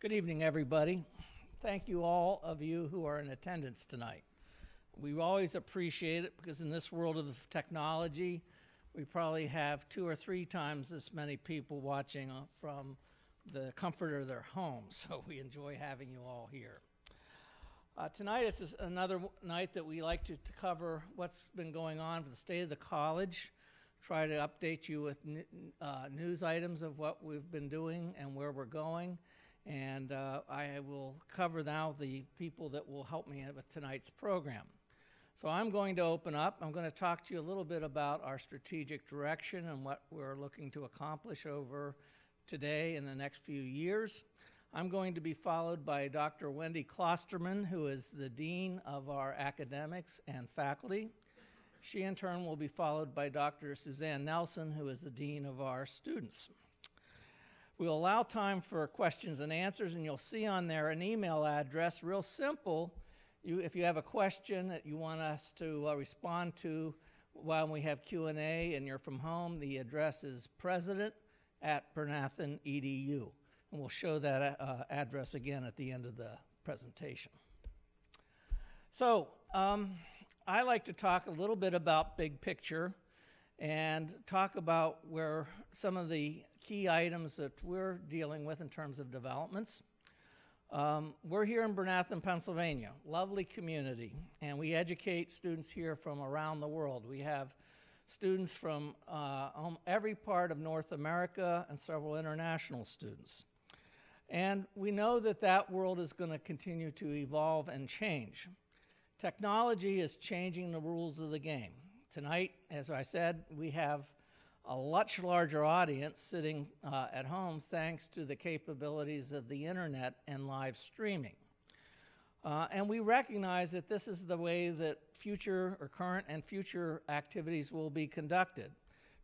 Good evening, everybody. Thank you all of you who are in attendance tonight. We always appreciate it because in this world of technology, we probably have 2 or 3 times as many people watching from the comfort of their homes, so we enjoy having you all here. Tonight is another night that we like to cover what's been going on for the state of the college, try to update you with news items of what we've been doing and where we're going. And I will cover now the people that will help me with tonight's program. So I'm going to open up. I'm going to talk to you a little bit about our strategic direction and what we're looking to accomplish over today and the next few years. I'm going to be followed by Dr. Wendy Klosterman, who is the Dean of our academics and faculty. She in turn will be followed by Dr. Suzanne Nelson, who is the Dean of our students. We'll allow time for questions and answers, and you'll see on there an email address, real simple. If you have a question that you want us to respond to while we have Q&A and you're from home, the address is president@bernathen.edu. And we'll show that address again at the end of the presentation. So I like to talk a little bit about big picture and talk about where some of the key items that we're dealing with in terms of developments. We're here in Bernathen, Pennsylvania, lovely community, and we educate students here from around the world. We have students from every part of North America and several international students. And we know that that world is going to continue to evolve and change. Technology is changing the rules of the game. Tonight, as I said, we have a much larger audience sitting at home thanks to the capabilities of the internet and live streaming. And we recognize that this is the way that future or current and future activities will be conducted,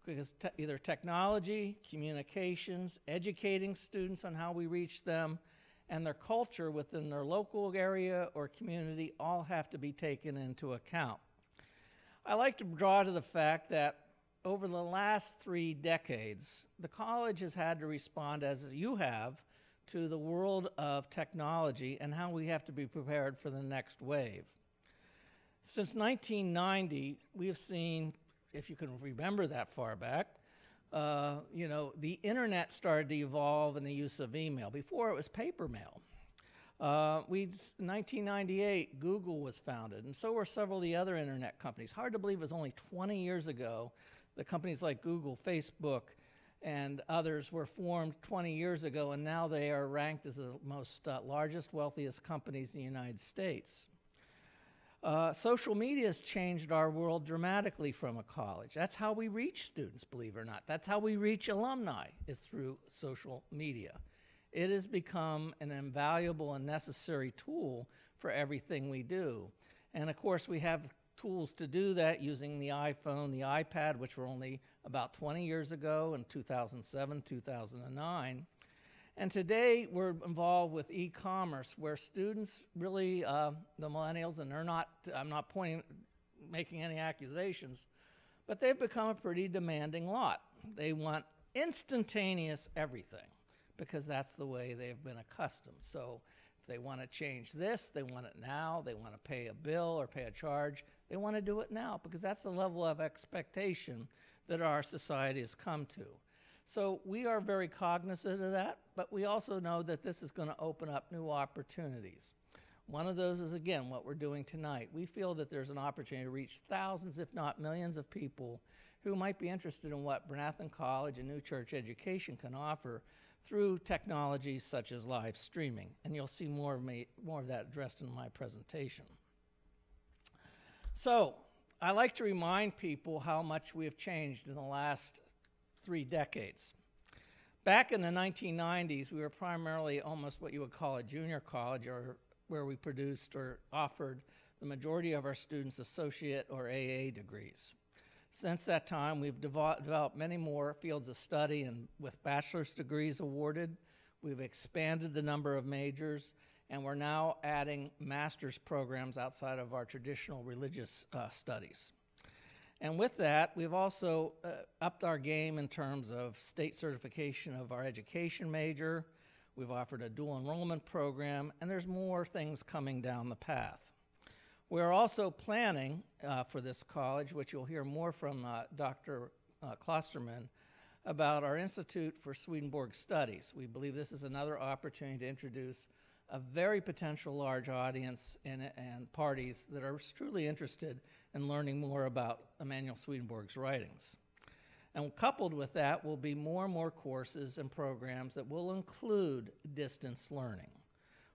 because either technology, communications, educating students on how we reach them, and their culture within their local area or community all have to be taken into account. I like to draw to the fact that over the last 3 decades, the college has had to respond, as you have, to the world of technology and how we have to be prepared for the next wave. Since 1990, we have seen, if you can remember that far back, the internet started to evolve in the use of email. Before, it was paper mail. In 1998, Google was founded, and so were several of the other internet companies. Hard to believe it was only 20 years ago that companies like Google, Facebook, and others were formed 20 years ago, and now they are ranked as the most largest, wealthiest companies in the United States. Social media has changed our world dramatically from a college. That's how we reach students, believe it or not. That's how we reach alumni, is through social media. It has become an invaluable and necessary tool for everything we do. And of course, we have tools to do that using the iPhone, the iPad, which were only about 20 years ago in 2007, 2009. And today, we're involved with e-commerce, where students really, the millennials, and I'm not making any accusations, but they've become a pretty demanding lot. They want instantaneous everything, because that's the way they've been accustomed. So if they want to change this, they want it now. They want to pay a bill or pay a charge, they want to do it now, because that's the level of expectation that our society has come to. So we are very cognizant of that, but we also know that this is going to open up new opportunities. One of those is, again, what we're doing tonight. We feel that there's an opportunity to reach thousands, if not millions, of people who might be interested in what Bernathen College and New Church Education can offer through technologies such as live streaming. And you'll see more of that addressed in my presentation. So I like to remind people how much we have changed in the last 3 decades. Back in the 1990s, we were primarily almost what you would call a junior college, or where we produced or offered the majority of our students associate or AA degrees. Since that time, we've developed many more fields of study, and with bachelor's degrees awarded, we've expanded the number of majors, and we're now adding master's programs outside of our traditional religious studies. And with that, we've also upped our game in terms of state certification of our education major. We've offered a dual enrollment program, and there's more things coming down the path. We're also planning for this college, which you'll hear more from Dr. Klosterman, about our Institute for Swedenborg Studies. We believe this is another opportunity to introduce a very potential large audience and parties that are truly interested in learning more about Emanuel Swedenborg's writings. And coupled with that will be more and more courses and programs that will include distance learning.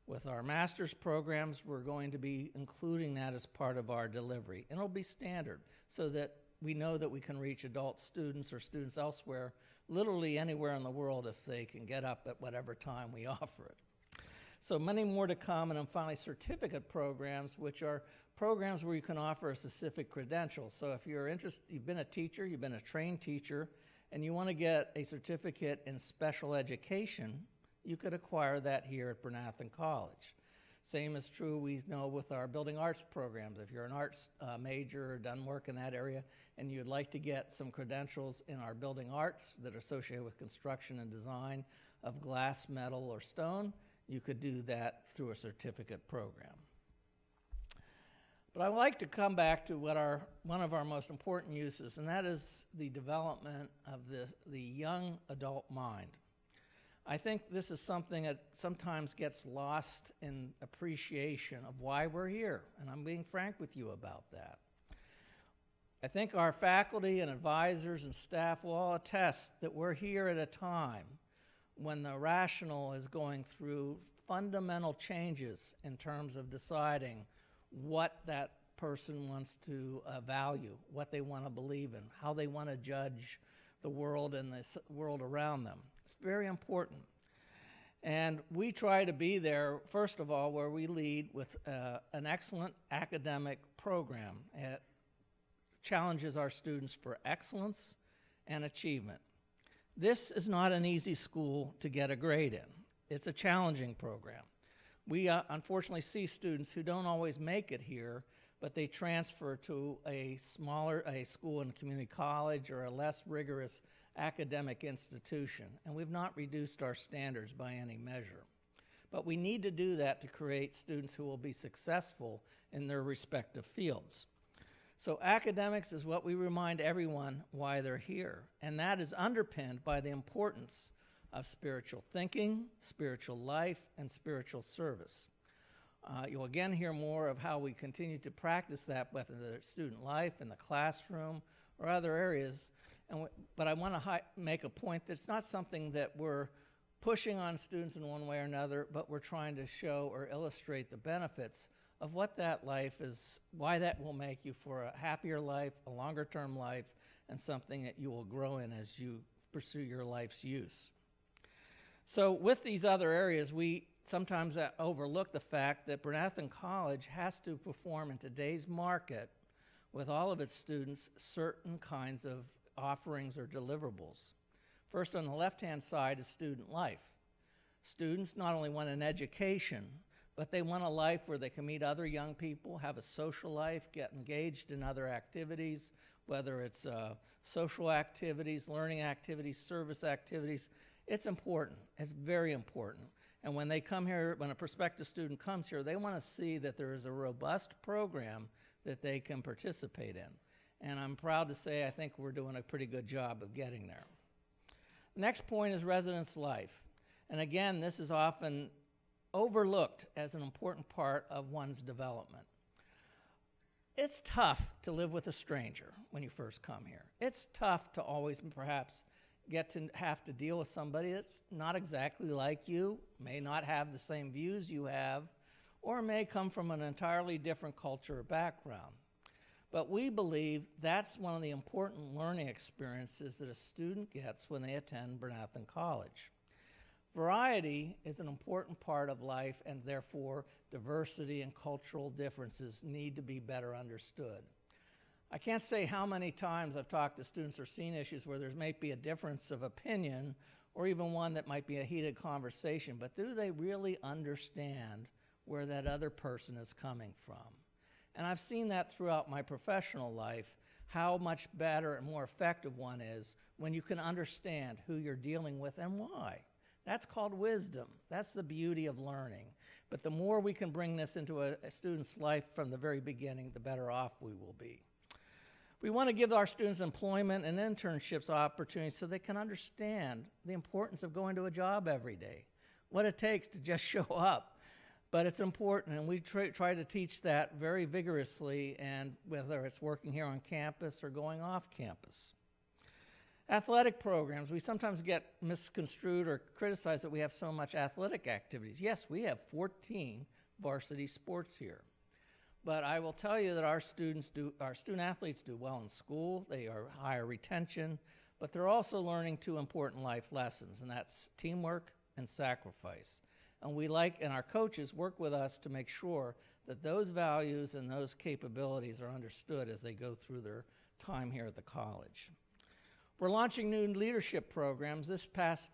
With our master's programs, we're going to be including that as part of our delivery. And it'll be standard so that we know that we can reach adult students or students elsewhere, literally anywhere in the world if they can get up at whatever time we offer it. So many more to come, and then finally certificate programs, which are programs where you can offer a specific credential. So if you're interested, you've been a teacher, you've been a trained teacher, and you want to get a certificate in special education, you could acquire that here at Bernathen College. Same is true, we know, with our building arts programs. If you're an arts major or done work in that area and you'd like to get some credentials in our building arts that are associated with construction and design of glass, metal, or stone, you could do that through a certificate program. But I would like to come back to what one of our most important uses, and that is the development of the young adult mind. I think this is something that sometimes gets lost in appreciation of why we're here, and I'm being frank with you about that. I think our faculty and advisors and staff will all attest that we're here at a time when the rational is going through fundamental changes in terms of deciding what that person wants to value, what they want to believe in, how they want to judge the world and the world around them. It's very important. And we try to be there, first of all, where we lead with an excellent academic program that challenges our students for excellence and achievement. This is not an easy school to get a grade in. It's a challenging program. We unfortunately see students who don't always make it here, but they transfer to a school in a community college or a less rigorous academic institution, and we've not reduced our standards by any measure. But we need to do that to create students who will be successful in their respective fields. So academics is what we remind everyone why they're here, and that is underpinned by the importance of spiritual thinking, spiritual life, and spiritual service. You'll again hear more of how we continue to practice that, whether it's student life, in the classroom, or other areas. But I want to make a point that it's not something that we're pushing on students in one way or another, but we're trying to show or illustrate the benefits of what that life is, why that will make you for a happier life, a longer-term life, and something that you will grow in as you pursue your life's use. So with these other areas, we sometimes overlook the fact that Bernathen College has to perform in today's market with all of its students certain kinds of offerings or deliverables. First, on the left-hand side is student life. Students not only want an education, but they want a life where they can meet other young people, have a social life, get engaged in other activities, whether it's social activities, learning activities, service activities. It's important. It's very important. And when they come here, when a prospective student comes here, they want to see that there is a robust program that they can participate in. And I'm proud to say I think we're doing a pretty good job of getting there. Next point is residence life. And again, this is often overlooked as an important part of one's development. It's tough to live with a stranger when you first come here. It's tough to always perhaps get to have to deal with somebody that's not exactly like you, may not have the same views you have, or may come from an entirely different culture or background. But we believe that's one of the important learning experiences that a student gets when they attend Bernathen College. Variety is an important part of life, and therefore diversity and cultural differences need to be better understood. I can't say how many times I've talked to students or seen issues where there might be a difference of opinion or even one that might be a heated conversation, but do they really understand where that other person is coming from? And I've seen that throughout my professional life, how much better and more effective one is when you can understand who you're dealing with and why. That's called wisdom. That's the beauty of learning. But the more we can bring this into a student's life from the very beginning, the better off we will be. We want to give our students employment and internships opportunities so they can understand the importance of going to a job every day, what it takes to just show up. But it's important, and we try to teach that very vigorously, and whether it's working here on campus or going off campus. Athletic programs, we sometimes get misconstrued or criticized that we have so much athletic activities. Yes, we have 14 varsity sports here. But I will tell you that our student athletes do well in school. They are higher retention, but they're also learning two important life lessons, and that's teamwork and sacrifice. And our coaches work with us to make sure that those values and those capabilities are understood as they go through their time here at the college. We're launching new leadership programs. This past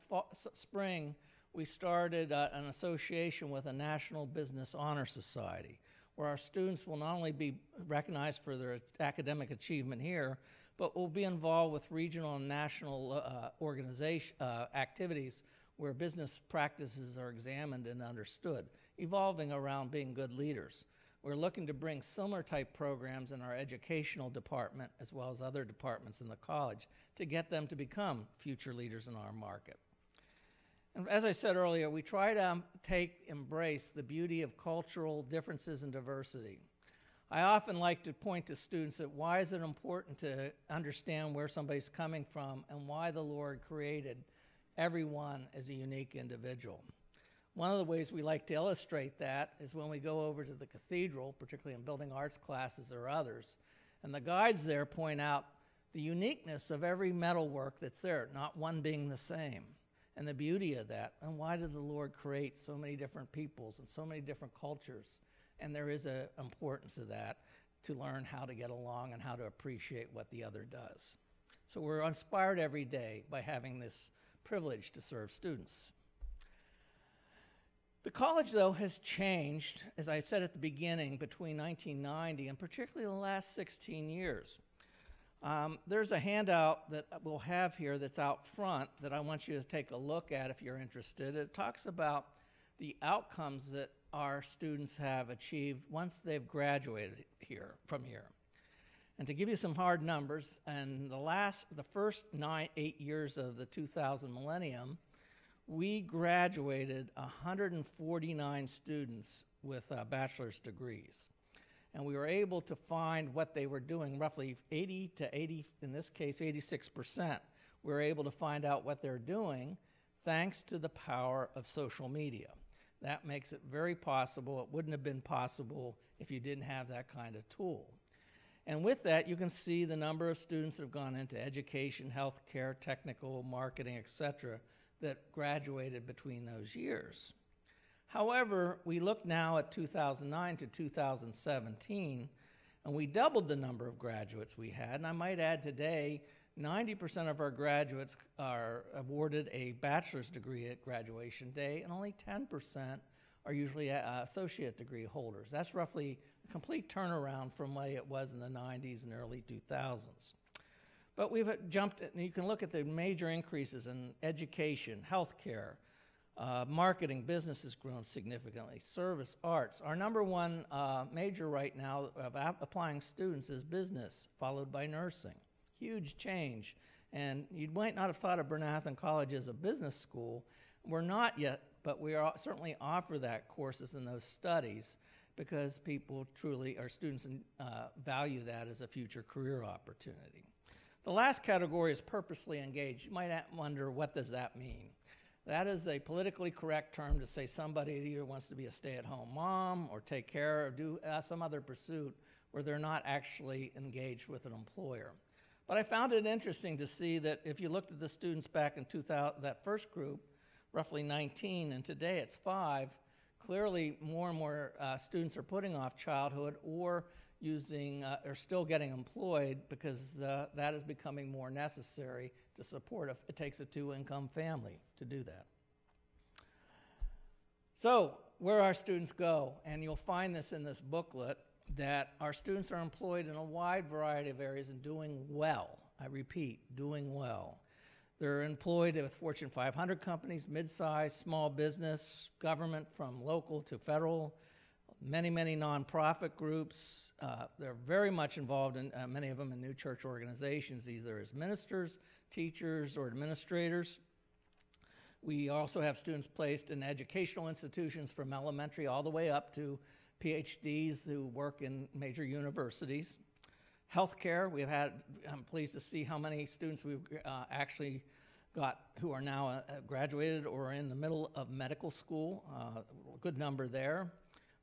spring, we started an association with a National Business Honor Society, where our students will not only be recognized for their academic achievement here, but will be involved with regional and national activities where business practices are examined and understood, evolving around being good leaders. We're looking to bring similar type programs in our educational department as well as other departments in the college to get them to become future leaders in our market. And as I said earlier, we try to embrace the beauty of cultural differences and diversity. I often like to point to students that why is it important to understand where somebody's coming from and why the Lord created everyone as a unique individual. One of the ways we like to illustrate that is when we go over to the cathedral, particularly in building arts classes or others, and the guides there point out the uniqueness of every metalwork that's there, not one being the same, and the beauty of that. And why did the Lord create so many different peoples and so many different cultures? And there is an importance of that to learn how to get along and how to appreciate what the other does. So we're inspired every day by having this privilege to serve students. The college, though, has changed, as I said at the beginning, between 1990 and particularly the last 16 years. There's a handout that we'll have here that's out front that I want you to take a look at if you're interested. It talks about the outcomes that our students have achieved once they've graduated from here. And to give you some hard numbers, and the first 8 years of the 2000 millennium, we graduated 149 students with bachelor's degrees. And we were able to find what they were doing, roughly 80 to 80, in this case 86%. We were able to find out what they're doing thanks to the power of social media. That makes it very possible. It wouldn't have been possible if you didn't have that kind of tool. And with that, you can see the number of students that have gone into education, healthcare, technical, marketing, etc., that graduated between those years. However, we look now at 2009 to 2017, and we doubled the number of graduates we had. And I might add today, 90% of our graduates are awarded a bachelor's degree at graduation day, and only 10% are usually associate degree holders. That's roughly a complete turnaround from the way it was in the 90s and early 2000s. But we've jumped, and you can look at the major increases in education, healthcare, marketing, business has grown significantly, service, arts. Our number one major right now of applying students is business, followed by nursing. Huge change. And you might not have thought of Bernathen College as a business school. We're not yet, but we certainly offer that courses in those studies because people truly, our students value that as a future career opportunity. The last category is purposely engaged. You might wonder, what does that mean? That is a politically correct term to say somebody either wants to be a stay-at-home mom or take care or do some other pursuit where they're not actually engaged with an employer. But I found it interesting to see that if you looked at the students back in 2000, that first group, roughly 19, and today it's 5, clearly more and more students are putting off childhood or or still getting employed because that is becoming more necessary to support. It takes a 2-income family to do that. So where our students go, and you'll find this in this booklet, that our students are employed in a wide variety of areas and doing well. I repeat, doing well. They're employed with Fortune 500 companies, mid-sized, small business, government from local to federal, many, many nonprofit groups. They're very much involved in, many of them in new church organizations, either as ministers, teachers, or administrators. We also have students placed in educational institutions from elementary all the way up to PhDs who work in major universities. Healthcare, I'm pleased to see how many students we've actually got who are now graduated or in the middle of medical school, a good number there.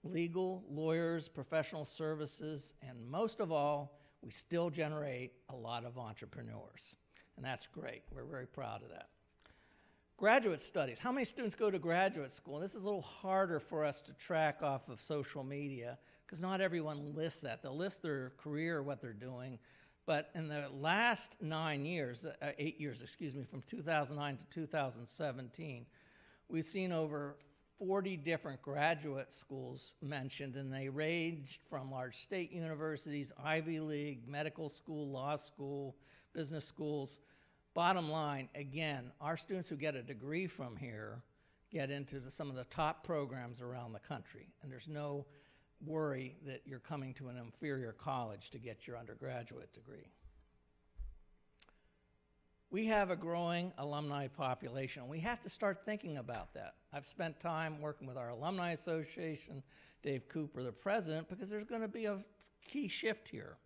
Legal, lawyers, professional services, and most of all, we still generate a lot of entrepreneurs. And that's great. We're very proud of that. Graduate studies. How many students go to graduate school? And this is a little harder for us to track off of social media because not everyone lists that. They'll list their career, what they're doing. But in the last 8 years, from 2009 to 2017, we've seen over 40 different graduate schools mentioned, and they ranged from large state universities, Ivy League, medical school, law school, business schools. Bottom line, again, our students who get a degree from here get into some of the top programs around the country, and there's no worry that you're coming to an inferior college to get your undergraduate degree. We have a growing alumni population, and we have to start thinking about that. I've spent time working with our Alumni Association, Dave Cooper, the president, because there's going to be a key shift here.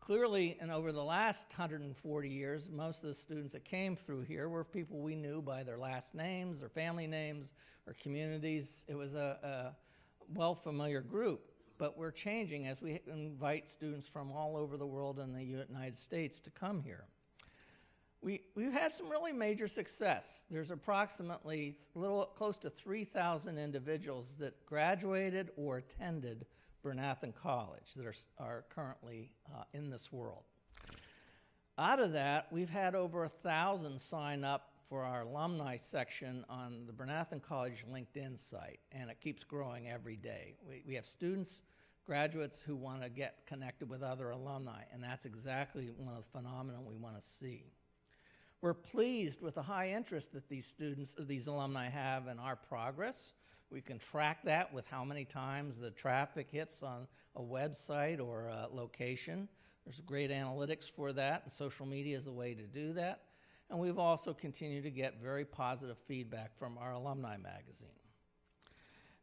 Clearly, and over the last 140 years, most of the students that came through here were people we knew by their last names, their family names, or communities. It was a well-familiar group, but we're changing as we invite students from all over the world and the United States to come here. We've had some really major success. There's approximately close to 3,000 individuals that graduated or attended Bernathen College that are currently in this world. Out of that, we've had over 1,000 sign up for our alumni section on the Bernathen College LinkedIn site, and it keeps growing every day. We have students, graduates who want to get connected with other alumni, and that's exactly one of the phenomena we want to see. We're pleased with the high interest that these alumni have in our progress. We can track that with how many times the traffic hits on a website or a location. There's great analytics for that, and social media is a way to do that. And we've also continued to get very positive feedback from our alumni magazine.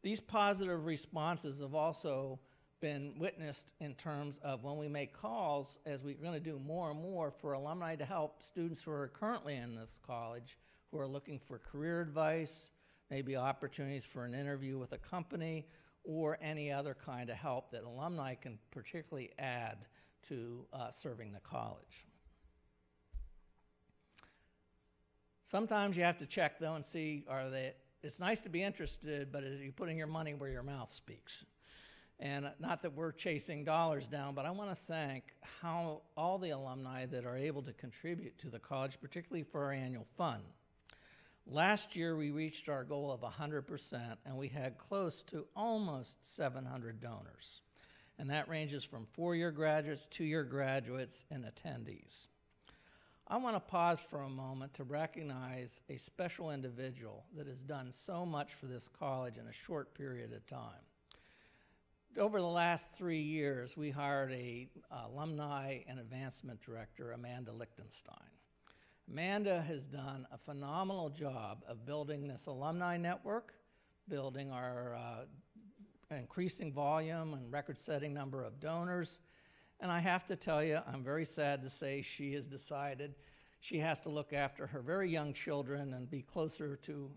These positive responses have also been witnessed in terms of when we make calls, as we're going to do more and more, for alumni to help students who are currently in this college who are looking for career advice, maybe opportunities for an interview with a company, or any other kind of help that alumni can particularly add to serving the college. Sometimes you have to check, though, and see, it's nice to be interested, but are you putting your money where your mouth speaks? And not that we're chasing dollars down, but I want to thank all the alumni that are able to contribute to the college, particularly for our annual fund. Last year, we reached our goal of 100%, and we had close to almost 700 donors. And that ranges from 4-year graduates, 2-year graduates, and attendees. I want to pause for a moment to recognize a special individual that has done so much for this college in a short period of time. Over the last 3 years, we hired an alumni and advancement director, Amanda Lichtenstein. Amanda has done a phenomenal job of building this alumni network, building our increasing volume and record-setting number of donors. And I have to tell you, I'm very sad to say she has decided she has to look after her very young children and be closer to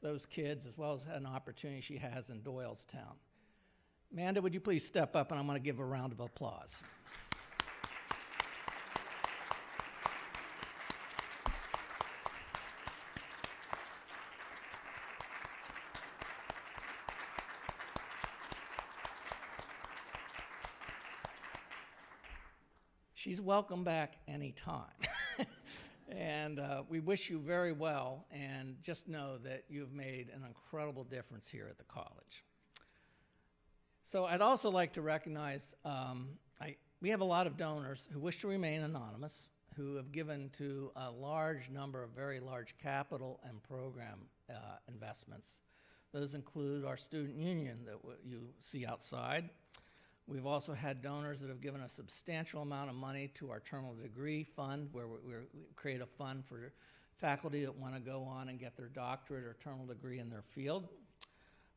those kids, as well as an opportunity she has in Doylestown. Amanda, would you please step up, and I'm going to give a round of applause. She's welcome back anytime. And we wish you very well, and just know that you've made an incredible difference here at the college. So I'd also like to recognize, we have a lot of donors who wish to remain anonymous, who have given to a large number of very large capital and program investments. Those include our student union that you see outside. We've also had donors that have given a substantial amount of money to our terminal degree fund, where we create a fund for faculty that want to go on and get their doctorate or terminal degree in their field.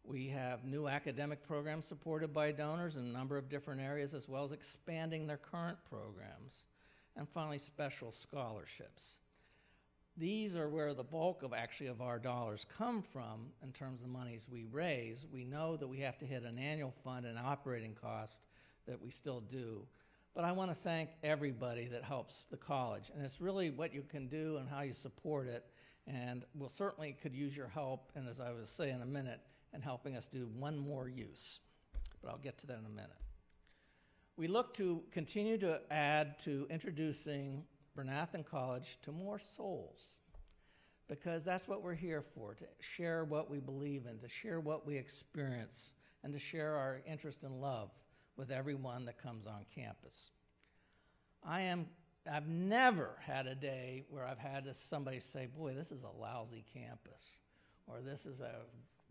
We have new academic programs supported by donors in a number of different areas, as well as expanding their current programs. And finally, special scholarships. These are where the bulk of our dollars come from in terms of the monies we raise. We know that we have to hit an annual fund and operating cost that we still do. But I want to thank everybody that helps the college. And it's really what you can do and how you support it. And we'll certainly could use your help, and as I will say in a minute, in helping us do one more use. But I'll get to that in a minute. We look to continue to add to introducing Bernathen College to more souls, because that's what we're here for, to share what we believe in, to share what we experience, and to share our interest and love with everyone that comes on campus. I've never had a day where I've had somebody say, boy, this is a lousy campus, or this is a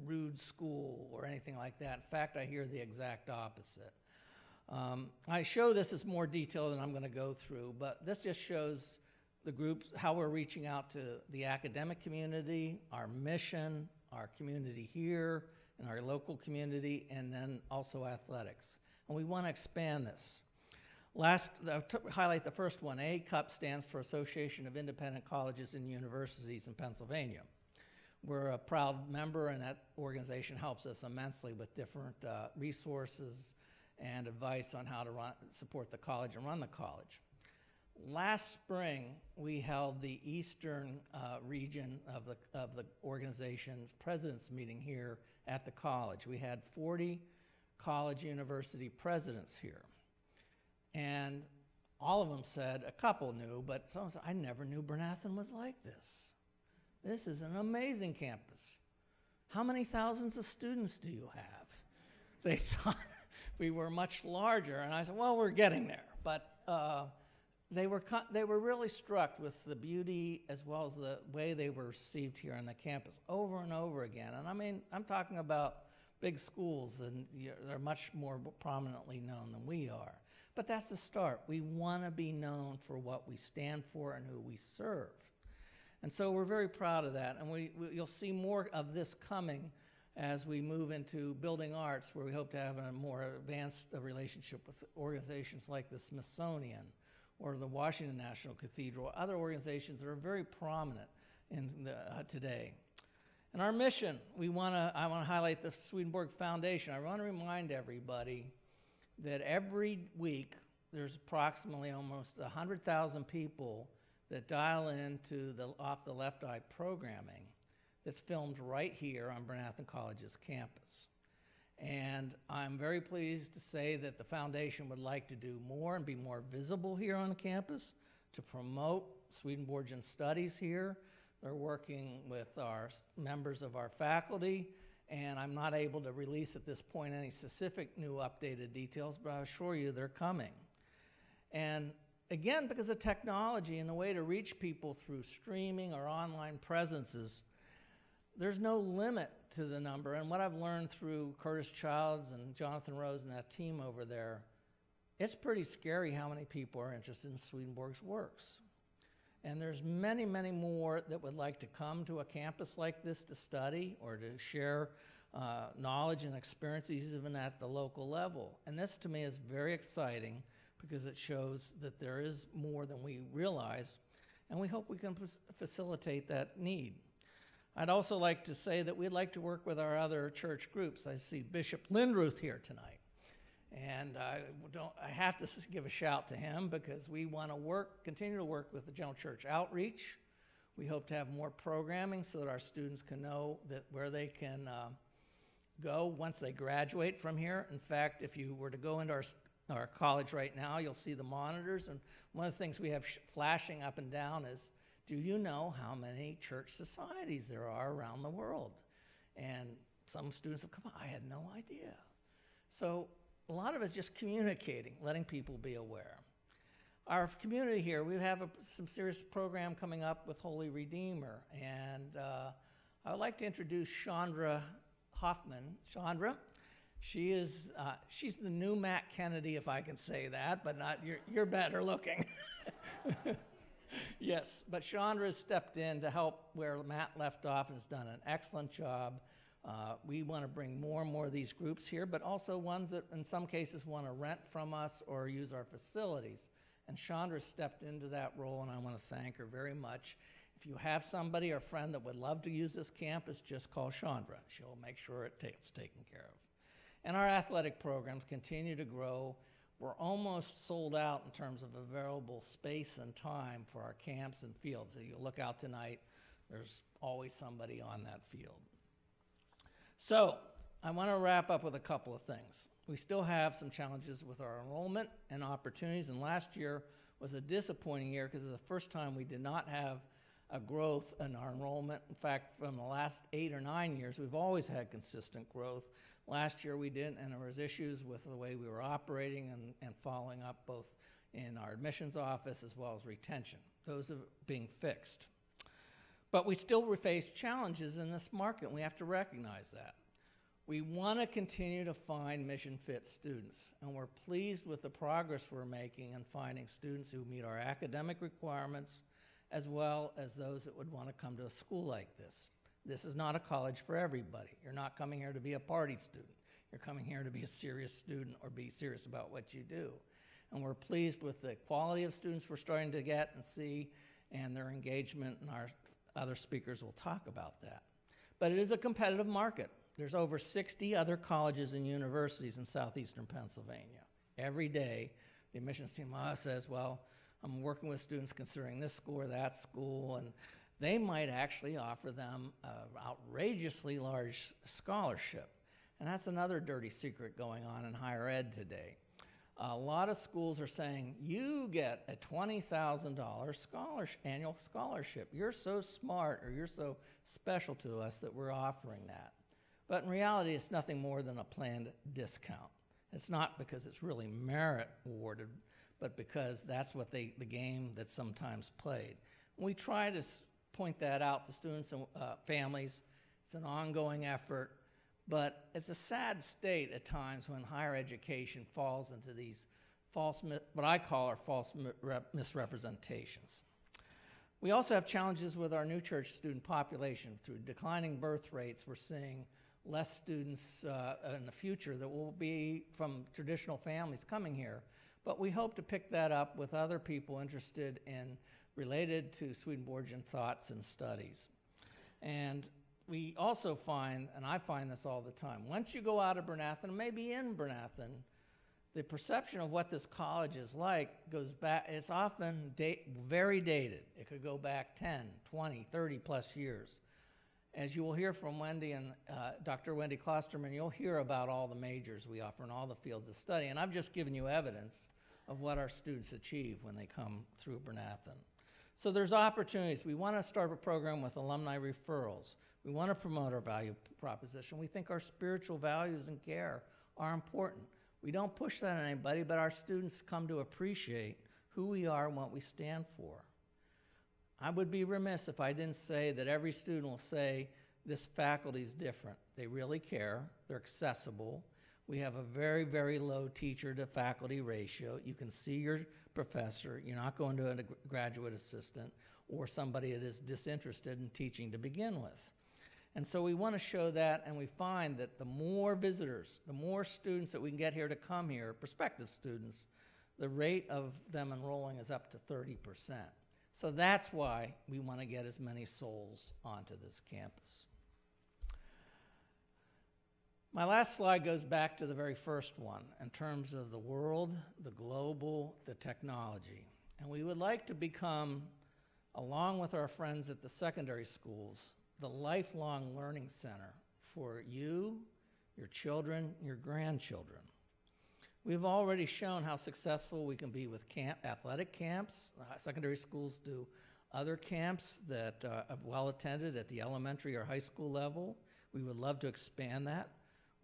rude school, or anything like that. In fact, I hear the exact opposite. I show this as more detail than I'm going to go through, but this just shows the groups, how we're reaching out to the academic community, our mission, our community here, and our local community, and then also athletics. And we want to expand this. Last, I'll highlight the first one. ACUP stands for Association of Independent Colleges and Universities in Pennsylvania. We're a proud member, and that organization helps us immensely with different resources and advice on how to support the college and run the college. Last spring, we held the Eastern region of the organization's president's meeting here at the college. We had 40 college university presidents here. And all of them said, a couple knew, but someone said, I never knew Bernathen was like this. This is an amazing campus. How many thousands of students do you have? They thought we were much larger, and I said, well, we're getting there. But they were really struck with the beauty as well as the way they were received here on the campus over and over again. And I mean, I'm talking about big schools, and they're much more prominently known than we are. But that's the start. We want to be known for what we stand for and who we serve. And so we're very proud of that. And you'll see more of this coming as we move into building arts, where we hope to have a more advanced relationship with organizations like the Smithsonian or the Washington National Cathedral, other organizations that are very prominent in today. And our mission, I want to highlight the Swedenborg Foundation. I want to remind everybody that every week there's approximately almost 100,000 people that dial into the Off the Left Eye programming that's filmed right here on Bernathen College's campus. And I'm very pleased to say that the foundation would like to do more and be more visible here on campus to promote Swedenborgian studies here. They're working with our members of our faculty, and I'm not able to release at this point any specific new updated details, but I assure you they're coming. And again, because of technology and the way to reach people through streaming or online presences, there's no limit to the number. And what I've learned through Curtis Childs and Jonathan Rose and that team over there, it's pretty scary how many people are interested in Swedenborg's works. And there's many, many more that would like to come to a campus like this to study or to share knowledge and experiences even at the local level. And this to me is very exciting because it shows that there is more than we realize, and we hope we can facilitate that need. I'd also like to say that we'd like to work with our other church groups. I see Bishop Lindruth here tonight. And I have to give a shout to him because we want to continue to work with the General Church Outreach. We hope to have more programming so that our students can know that where they can go once they graduate from here. In fact, if you were to go into our college right now, you'll see the monitors. And one of the things we have flashing up and down is, do you know how many church societies there are around the world? And some students have come on, I had no idea. So a lot of it's just communicating, letting people be aware. Our community here, we have some serious program coming up with Holy Redeemer, and I would like to introduce Chandra Hoffman. Chandra, she's the new Matt Kennedy, if I can say that, but not you're better looking. Yes, but Chandra has stepped in to help where Matt left off and has done an excellent job. We want to bring more and more of these groups here, but also ones that in some cases want to rent from us or use our facilities. And Chandra stepped into that role, and I want to thank her very much. If you have somebody or friend that would love to use this campus, just call Chandra. She'll make sure it's taken care of. And our athletic programs continue to grow. We're almost sold out in terms of available space and time for our camps and fields. So you look out tonight, there's always somebody on that field. So I want to wrap up with a couple of things. We still have some challenges with our enrollment and opportunities, and last year was a disappointing year because it was the first time we did not have a growth in our enrollment. In fact, from the last 8 or 9 years, we've always had consistent growth. Last year we didn't, and there was issues with the way we were operating and following up both in our admissions office as well as retention. Those are being fixed. But we still face challenges in this market, and we have to recognize that. We want to continue to find mission-fit students, and we're pleased with the progress we're making in finding students who meet our academic requirements as well as those that would want to come to a school like this. This is not a college for everybody. You're not coming here to be a party student. You're coming here to be a serious student or be serious about what you do. And we're pleased with the quality of students we're starting to get and see and their engagement, and our other speakers will talk about that. But it is a competitive market. There's over 60 other colleges and universities in southeastern Pennsylvania. Every day, the admissions team says, well, I'm working with students considering this school or that school, and they might actually offer them an outrageously large scholarship. And that's another dirty secret going on in higher ed today. A lot of schools are saying, you get a $20,000 annual scholarship. You're so smart or you're so special to us that we're offering that. But in reality, it's nothing more than a planned discount. It's not because it's really merit awarded, but because that's what the game that's sometimes played. We try to point that out to students and families. It's an ongoing effort, but it's a sad state at times when higher education falls into these false, what I call are false misrepresentations. We also have challenges with our new church student population. Through declining birth rates, we're seeing less students in the future that will be from traditional families coming here. But we hope to pick that up with other people interested in related to Swedenborgian thoughts and studies. And we also find, and I find this all the time, once you go out of Bernathen, maybe in Bernathen, the perception of what this college is like goes back, it's often very dated. It could go back 10, 20, 30 plus years. As you will hear from Wendy and Dr. Wendy Klosterman, you'll hear about all the majors we offer in all the fields of study. And I've just given you evidence of what our students achieve when they come through Bernathen. So there's opportunities. We want to start a program with alumni referrals. We want to promote our value proposition. We think our spiritual values and care are important. We don't push that on anybody, but our students come to appreciate who we are and what we stand for. I would be remiss if I didn't say that every student will say, this faculty is different. They really care. They're accessible. We have a very, very low teacher to faculty ratio. You can see your professor. You're not going to a graduate assistant or somebody that is disinterested in teaching to begin with. And so we want to show that, and we find that the more visitors, the more students that we can get here to come here, prospective students, the rate of them enrolling is up to 30%. So that's why we want to get as many souls onto this campus. My last slide goes back to the very first one in terms of the world, the global, the technology. And we would like to become, along with our friends at the secondary schools, the lifelong learning center for you, your children, your grandchildren. We've already shown how successful we can be with athletic camps. Secondary schools do other camps that are well attended at the elementary or high school level. We would love to expand that.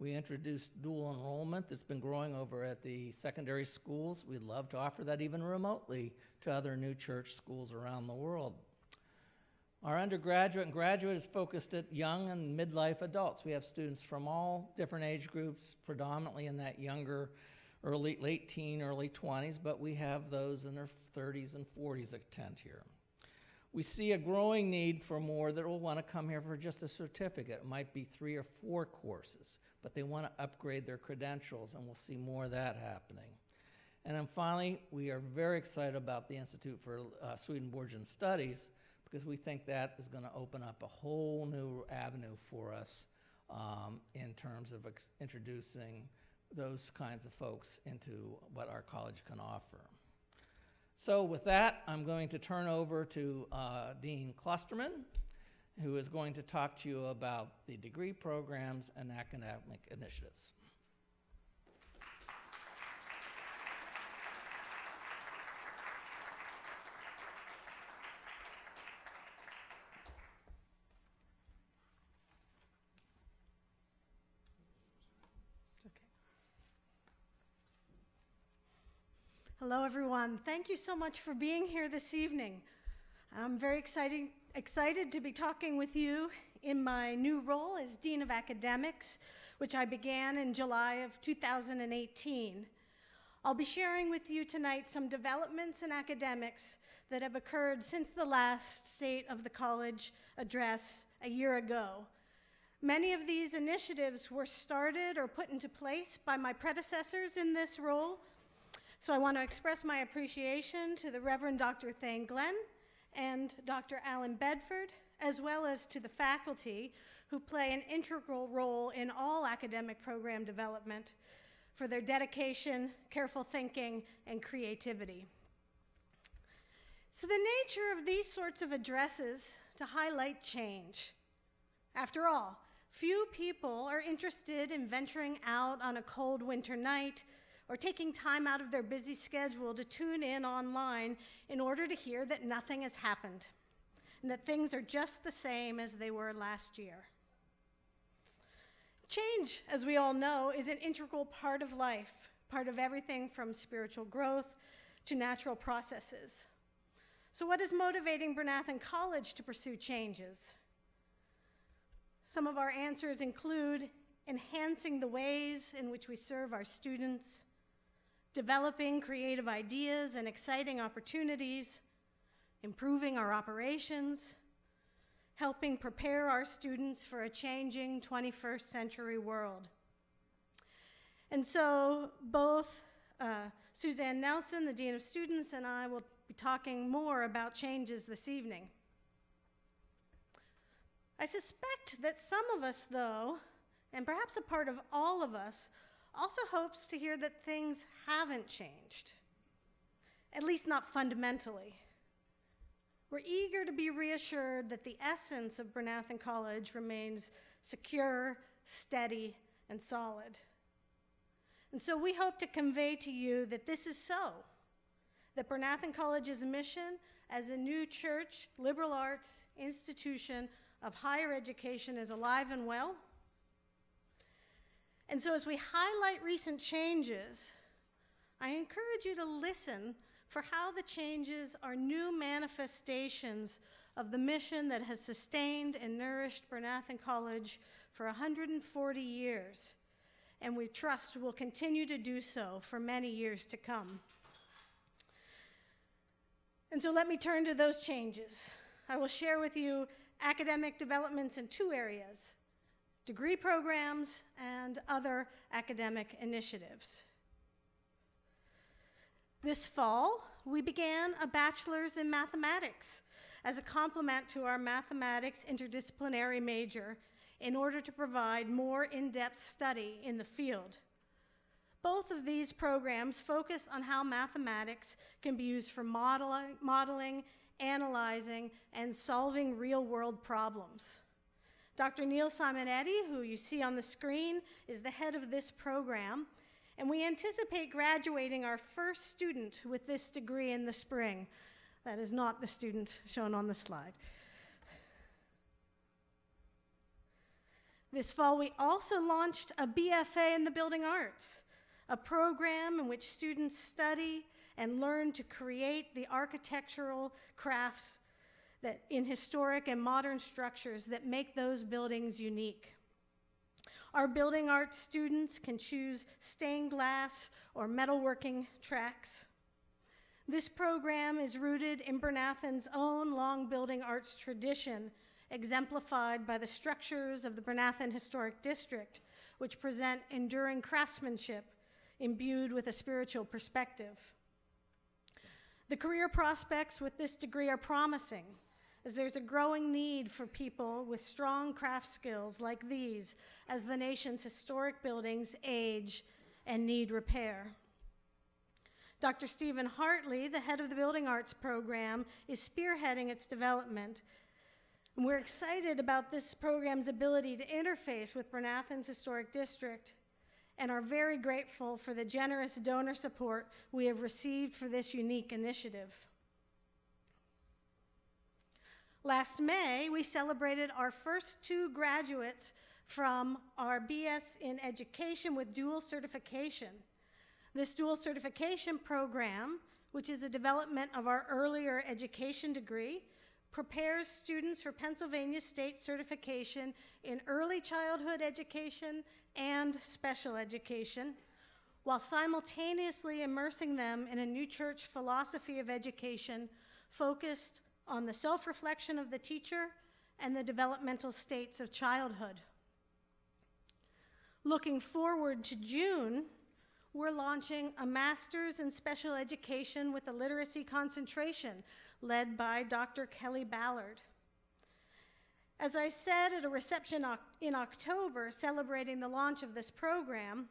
We introduced dual enrollment that's been growing over at the secondary schools. We'd love to offer that even remotely to other new church schools around the world. Our undergraduate and graduate is focused at young and midlife adults. We have students from all different age groups, predominantly in that younger, late teen, early 20s, but we have those in their 30s and 40s that attend here. We see a growing need for more that will want to come here for just a certificate. It might be 3 or 4 courses, but they want to upgrade their credentials, and we'll see more of that happening. And then finally, we are very excited about the Institute for Swedenborgian Studies, because we think that is going to open up a whole new avenue for us in terms of introducing those kinds of folks into what our college can offer. So with that, I'm going to turn over to Dean Klosterman, who is going to talk to you about the degree programs and academic initiatives. Hello, everyone. Thank you so much for being here this evening. I'm very excited to be talking with you in my new role as Dean of Academics, which I began in July of 2018. I'll be sharing with you tonight some developments in academics that have occurred since the last State of the College address a year ago. Many of these initiatives were started or put into place by my predecessors in this role. So I want to express my appreciation to the Reverend Dr. Thane Glenn and Dr. Alan Bedford, as well as to the faculty who play an integral role in all academic program development for their dedication, careful thinking, and creativity. So the nature of these sorts of addresses to highlight change. After all, few people are interested in venturing out on a cold winter night or taking time out of their busy schedule to tune in online in order to hear that nothing has happened and that things are just the same as they were last year. Change, as we all know, is an integral part of life, part of everything from spiritual growth to natural processes. So what is motivating Bernathen College to pursue changes? Some of our answers include enhancing the ways in which we serve our students, developing creative ideas and exciting opportunities, improving our operations, helping prepare our students for a changing 21st century world. And so both Suzanne Nelson, the Dean of Students, and I will be talking more about changes this evening. I suspect that some of us, though, and perhaps a part of all of us, also hopes to hear that things haven't changed, at least not fundamentally. We're eager to be reassured that the essence of Bernathen College remains secure, steady, and solid. And so we hope to convey to you that this is so, that Bernathen College's mission as a new church, liberal arts institution of higher education is alive and well. And so as we highlight recent changes, I encourage you to listen for how the changes are new manifestations of the mission that has sustained and nourished Bernathen College for 140 years, and we trust will continue to do so for many years to come. And so let me turn to those changes. I will share with you academic developments in 2 areas: degree programs and other academic initiatives. This fall, we began a bachelor's in mathematics as a complement to our mathematics interdisciplinary major in order to provide more in-depth study in the field. Both of these programs focus on how mathematics can be used for modeling, analyzing, and solving real-world problems. Dr. Neil Simonetti, who you see on the screen, is the head of this program, and we anticipate graduating our first student with this degree in the spring. That is not the student shown on the slide. This fall, we also launched a BFA in the Building Arts, a program in which students study and learn to create the architectural crafts that in historic and modern structures that make those buildings unique. Our building arts students can choose stained glass or metalworking tracks. This program is rooted in Bernathen's own long building arts tradition, exemplified by the structures of the Bernathen Historic District, which present enduring craftsmanship imbued with a spiritual perspective. The career prospects with this degree are promising, as there's a growing need for people with strong craft skills like these as the nation's historic buildings age and need repair. Dr. Stephen Hartley, the head of the Building Arts program, is spearheading its development. And we're excited about this program's ability to interface with Bernathen's historic district and are very grateful for the generous donor support we have received for this unique initiative. Last May, we celebrated our first 2 graduates from our BS in Education with dual certification. This dual certification program, which is a development of our earlier education degree, prepares students for Pennsylvania State certification in early childhood education and special education, while simultaneously immersing them in a new church philosophy of education focused on the self-reflection of the teacher and the developmental states of childhood. Looking forward to June, we're launching a master's in special education with a literacy concentration led by Dr. Kelly Ballard. As I said at a reception in October celebrating the launch of this program,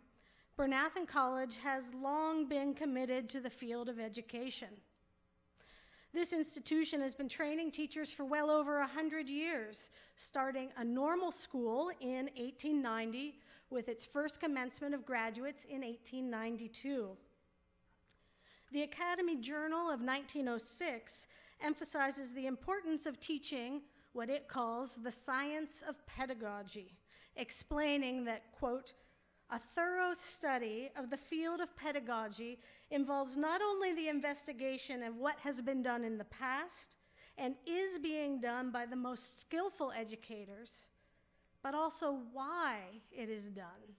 Bernathen College has long been committed to the field of education. This institution has been training teachers for well over 100 years, starting a normal school in 1890 with its first commencement of graduates in 1892. The Academy Journal of 1906 emphasizes the importance of teaching what it calls the science of pedagogy, explaining that, quote, a thorough study of the field of pedagogy involves not only the investigation of what has been done in the past and is being done by the most skillful educators, but also why it is done.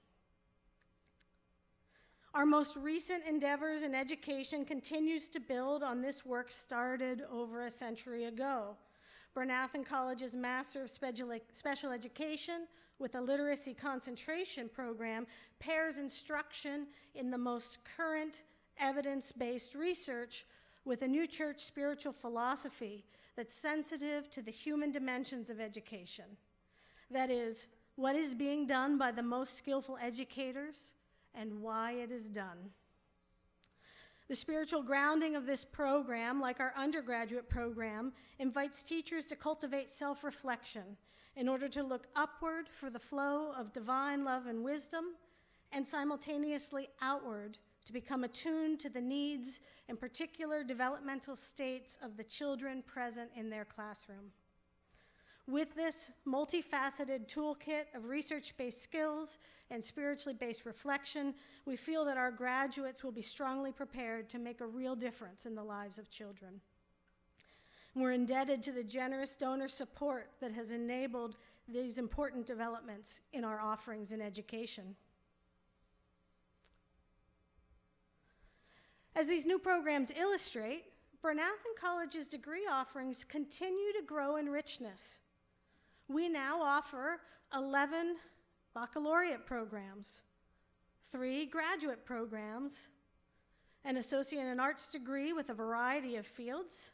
Our most recent endeavors in education continues to build on this work started over a century ago. Bernathen College's Master of Special Education with a literacy concentration program pairs instruction in the most current evidence-based research with a new church spiritual philosophy that's sensitive to the human dimensions of education. That is, what is being done by the most skillful educators and why it is done. The spiritual grounding of this program, like our undergraduate program, invites teachers to cultivate self-reflection in order to look upward for the flow of divine love and wisdom, and simultaneously outward to become attuned to the needs and particular developmental states of the children present in their classroom. With this multifaceted toolkit of research-based skills and spiritually based reflection, we feel that our graduates will be strongly prepared to make a real difference in the lives of children. We're indebted to the generous donor support that has enabled these important developments in our offerings in education. As these new programs illustrate, Bernathen College's degree offerings continue to grow in richness. We now offer 11 baccalaureate programs, 3 graduate programs, an associate in arts degree with a variety of fields,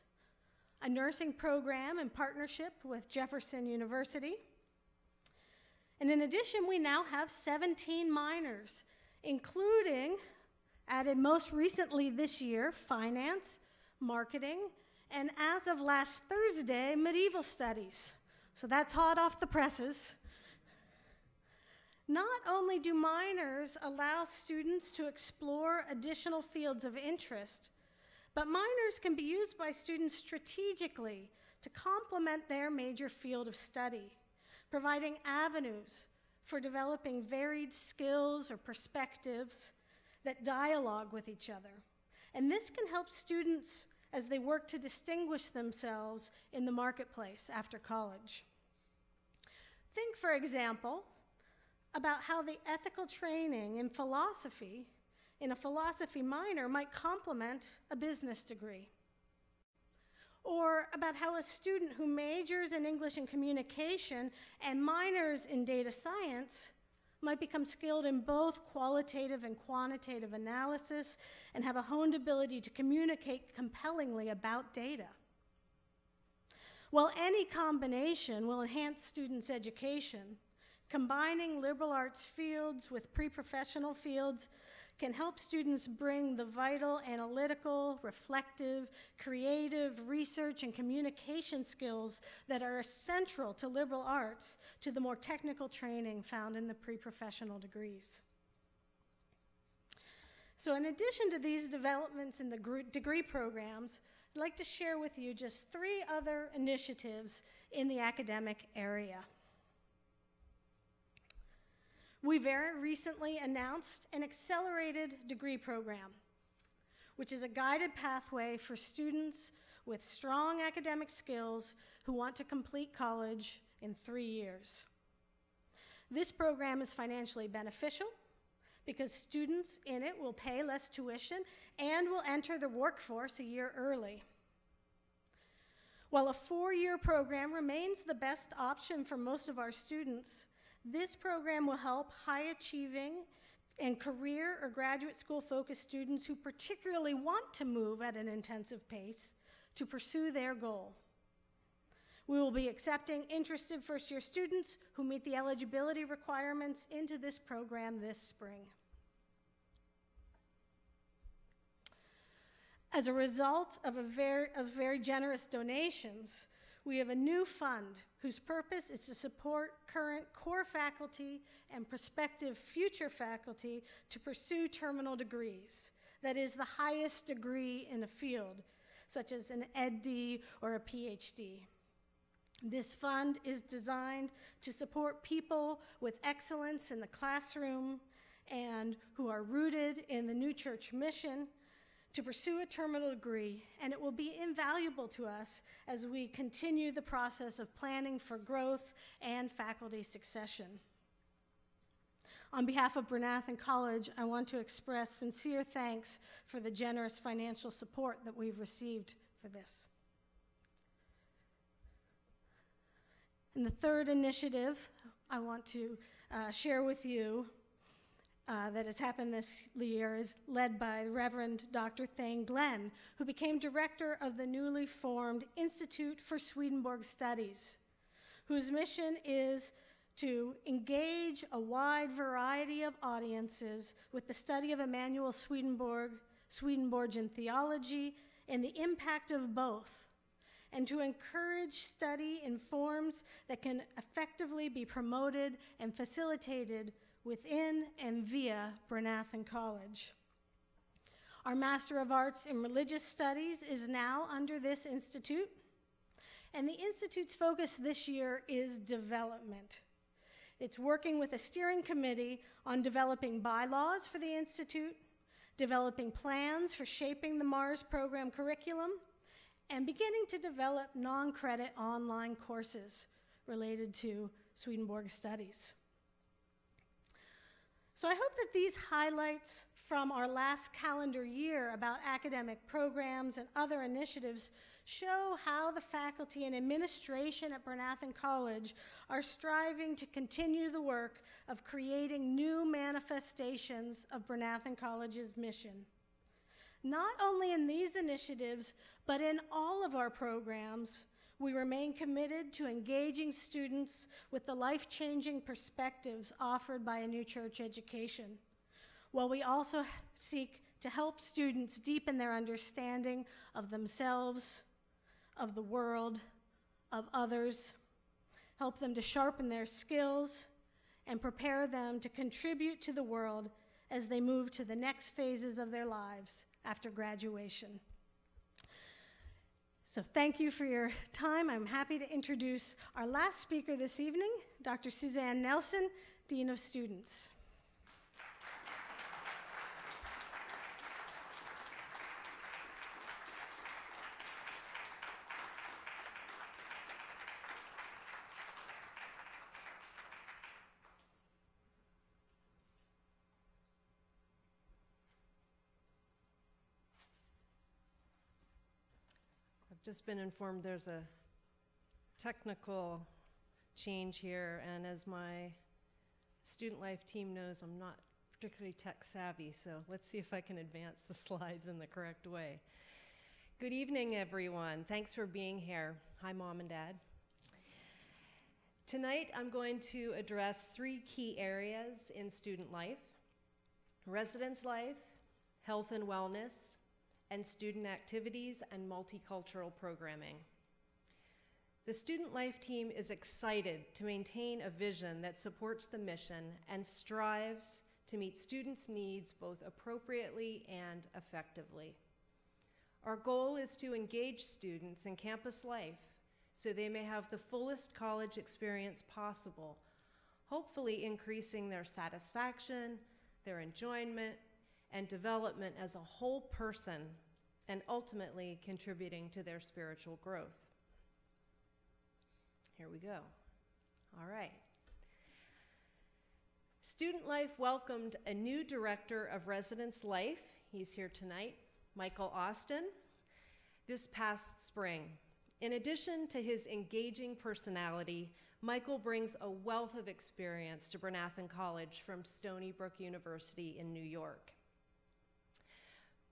a nursing program in partnership with Jefferson University. And in addition, we now have 17 minors, including, added most recently this year, finance, marketing, and as of last Thursday, medieval studies. So that's hot off the presses. Not only do minors allow students to explore additional fields of interest, but minors can be used by students strategically to complement their major field of study, providing avenues for developing varied skills or perspectives that dialogue with each other. And this can help students as they work to distinguish themselves in the marketplace after college. Think, for example, about how the ethical training in philosophy in a philosophy minor might complement a business degree. Or about how a student who majors in English and communication and minors in data science might become skilled in both qualitative and quantitative analysis and have a honed ability to communicate compellingly about data. While any combination will enhance students' education, combining liberal arts fields with pre-professional fields can help students bring the vital analytical, reflective, creative, research, and communication skills that are central to liberal arts to the more technical training found in the pre-professional degrees. So in addition to these developments in the degree programs, I'd like to share with you just 3 other initiatives in the academic area. We very recently announced an accelerated degree program, which is a guided pathway for students with strong academic skills who want to complete college in 3 years. This program is financially beneficial because students in it will pay less tuition and will enter the workforce a year early. While a 4-year program remains the best option for most of our students, this program will help high-achieving and career or graduate school-focused students who particularly want to move at an intensive pace to pursue their goal. We will be accepting interested first-year students who meet the eligibility requirements into this program this spring. As a result of very generous donations, we have a new fund whose purpose is to support current core faculty and prospective future faculty to pursue terminal degrees, that is, the highest degree in a field, such as an EdD or a PhD. This fund is designed to support people with excellence in the classroom and who are rooted in the New Church mission to pursue a terminal degree, and it will be invaluable to us as we continue the process of planning for growth and faculty succession. On behalf of Bernathen College, I want to express sincere thanks for the generous financial support that we've received for this. And the third initiative I want to share with you that has happened this year is led by Reverend Dr. Thane Glenn, who became director of the newly formed Institute for Swedenborg Studies, whose mission is to engage a wide variety of audiences with the study of Emanuel Swedenborg, Swedenborgian theology, and the impact of both, and to encourage study in forms that can effectively be promoted and facilitated within and via Bernathen College. Our Master of Arts in Religious Studies is now under this institute, and the institute's focus this year is development. It's working with a steering committee on developing bylaws for the institute, developing plans for shaping the MARS program curriculum, and beginning to develop non-credit online courses related to Swedenborg studies. So I hope that these highlights from our last calendar year about academic programs and other initiatives show how the faculty and administration at Bernathen College are striving to continue the work of creating new manifestations of Bernathen College's mission. Not only in these initiatives, but in all of our programs, we remain committed to engaging students with the life-changing perspectives offered by a New Church education, while we also seek to help students deepen their understanding of themselves, of the world, of others, help them to sharpen their skills, and prepare them to contribute to the world as they move to the next phases of their lives after graduation. So thank you for your time. I'm happy to introduce our last speaker this evening, Dr. Suzanne Nelson, Dean of Students. I've just been informed there's a technical change here, and as my student life team knows, I'm not particularly tech savvy, so let's see if I can advance the slides in the correct way. Good evening, everyone. Thanks for being here. Hi, Mom and Dad. Tonight, I'm going to address 3 key areas in student life: residence life, health and wellness, and student activities and multicultural programming. The Student Life team is excited to maintain a vision that supports the mission and strives to meet students' needs both appropriately and effectively. Our goal is to engage students in campus life so they may have the fullest college experience possible, hopefully increasing their satisfaction, their enjoyment, and development as a whole person, and ultimately contributing to their spiritual growth. Here we go. All right. Student Life welcomed a new director of residence life. He's here tonight, Michael Austin, this past spring. In addition to his engaging personality, Michael brings a wealth of experience to Bernathen College from Stony Brook University in New York.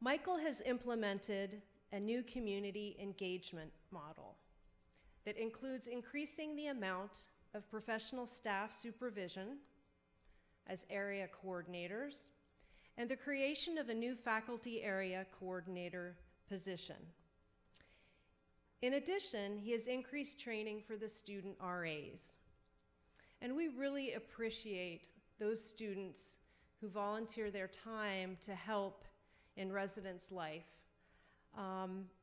Michael has implemented a new community engagement model that includes increasing the amount of professional staff supervision as area coordinators and the creation of a new faculty area coordinator position. In addition, he has increased training for the student RAs. And we really appreciate those students who volunteer their time to help in residence life.